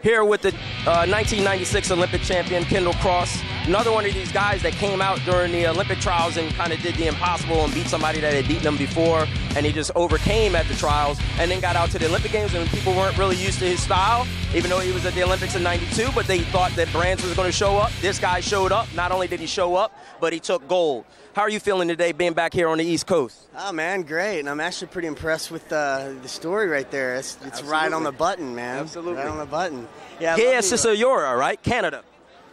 Here with the 1996 Olympic champion, Kendall Cross. Another one of these guys that came out during the Olympic trials and kind of did the impossible and beat somebody that had beaten him before, and he just overcame at the trials and then got out to the Olympic Games, and people weren't really used to his style, even though he was at the Olympics in '92, but they thought that Brands was going to show up. This guy showed up. Not only did he show up, but he took gold. How are you feeling today being back here on the East Coast? Oh, man, great. And I'm actually pretty impressed with the story right there. It's right on the button, man. Absolutely. Right on the button. Yeah, Guy Sisayora, right? Canada.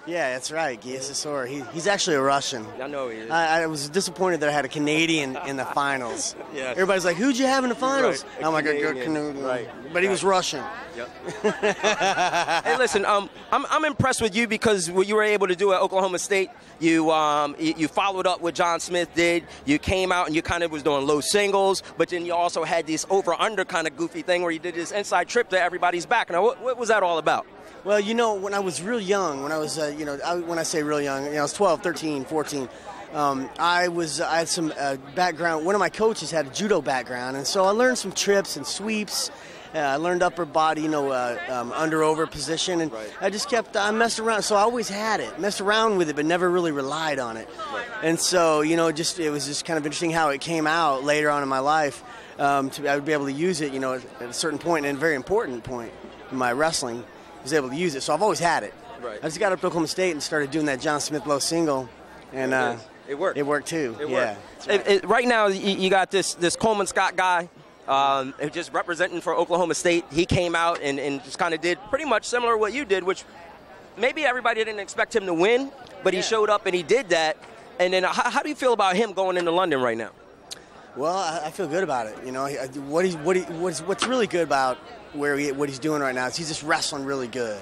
Yeah, that's right. Guy Sisayora. He's actually a Russian. I know he is. I was disappointed that I had a Canadian in the finals. Yeah. Everybody's like, who'd you have in the finals? Right. I'm like, a Canadian. Right. But he was Russian. Yep. Hey, listen, I'm impressed with you because what you were able to do at Oklahoma State, you followed up what John Smith did. You came out and you kind of was doing low singles, but then you also had this over-under kind of goofy thing where you did this inside trip to everybody's back. Now, what was that all about? Well, you know, when I was real young, when I was, when I say real young, I was 12, 13, 14. I had some background. One of my coaches had a judo background, and so I learned some trips and sweeps. I learned upper body, under-over position, and right. I messed around. So I always had it, messed around with it, but never really relied on it. Right. And so, it was just kind of interesting how it came out later on in my life. I would be able to use it, at a certain point, and a very important point in my wrestling. I was able to use it, so I've always had it. Right. I just got up to Oklahoma State and started doing that John Smith low single, and it worked. It worked too. It yeah. Worked. Right now, you got this Coleman Scott guy, just representing for Oklahoma State. He came out and just kind of did pretty much similar to what you did, which maybe everybody didn't expect him to win, but he showed up and he did that. And then, how do you feel about him going into London right now? Well, I feel good about it. What's really good about what he's doing right now is he's just wrestling really good.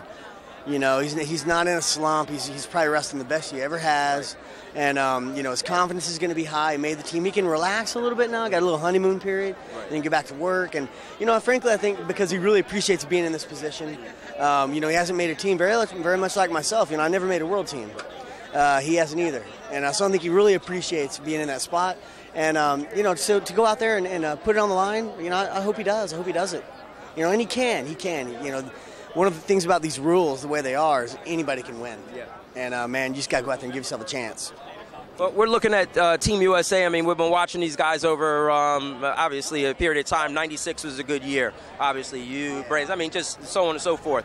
He's not in a slump. He's probably wrestling the best he ever has, and his confidence is going to be high. He made the team. He can relax a little bit now. Got a little honeymoon period, and then get back to work. And frankly, I think because he really appreciates being in this position. He hasn't made a team very much like myself. I never made a world team. He hasn't either, and so I think he really appreciates being in that spot. And so to go out there and put it on the line, I hope he does. I hope he does it. And he can. One of the things about these rules, the way they are, is anybody can win. Yeah. And, man, you just got to go out there and give yourself a chance. Well, we're looking at Team USA. I mean, we've been watching these guys over, obviously, a period of time. '96 was a good year. Obviously, you, Brands, I mean, just so on and so forth.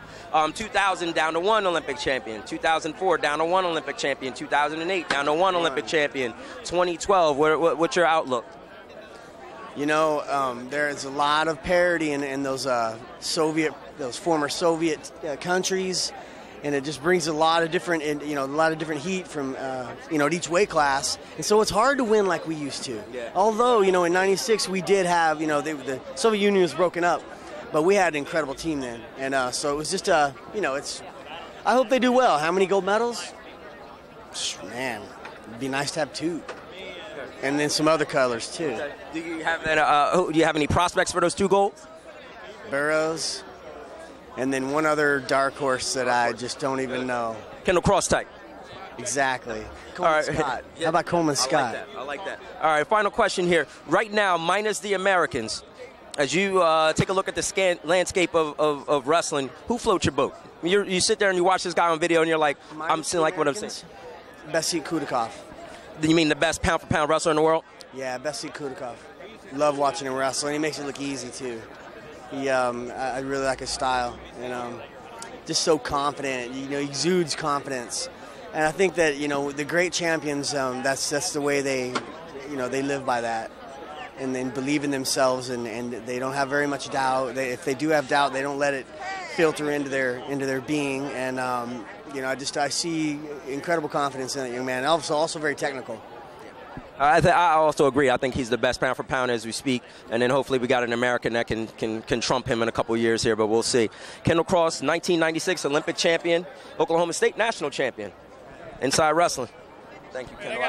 2000, down to one Olympic champion. 2004, down to one Olympic champion. 2008, down to one Olympic champion. 2012, what's your outlook? There's a lot of parity in those former Soviet countries, and it just brings a lot of different heat from at each weight class, and so it's hard to win like we used to. Yeah. Although in '96 we did have the Soviet Union was broken up, but we had an incredible team then, and so it was just I hope they do well. How many gold medals? Man, it'd be nice to have 2. And then some other colors too. Okay. Do you have any prospects for those 2 golds? Burroughs, and then one other dark horse that I just don't even know. Kendall Cross type. Exactly. Coleman Scott. How about Coleman Scott? I like that. All right, final question here. Right now, minus the Americans, as you take a look at the landscape of wrestling, who floats your boat? You sit there and you watch this guy on video and you're like, I'm seeing like what I'm saying. Basit Kudakov. You mean the best pound-for-pound wrestler in the world? Yeah, Basit Kudakov. Love watching him wrestle, and he makes it look easy too. I really like his style, and just so confident. He exudes confidence, and I think that the great champions, that's the way they live by that, and then believe in themselves, and they don't have very much doubt. If they do have doubt, they don't let it filter into their being, and I see incredible confidence in that young man. And also very technical. I also agree. I think he's the best pound for pound as we speak, and then hopefully we got an American that can trump him in a couple years here, but we'll see. Kendall Cross, 1996 Olympic champion, Oklahoma State national champion, inside wrestling. Thank you, Kendall.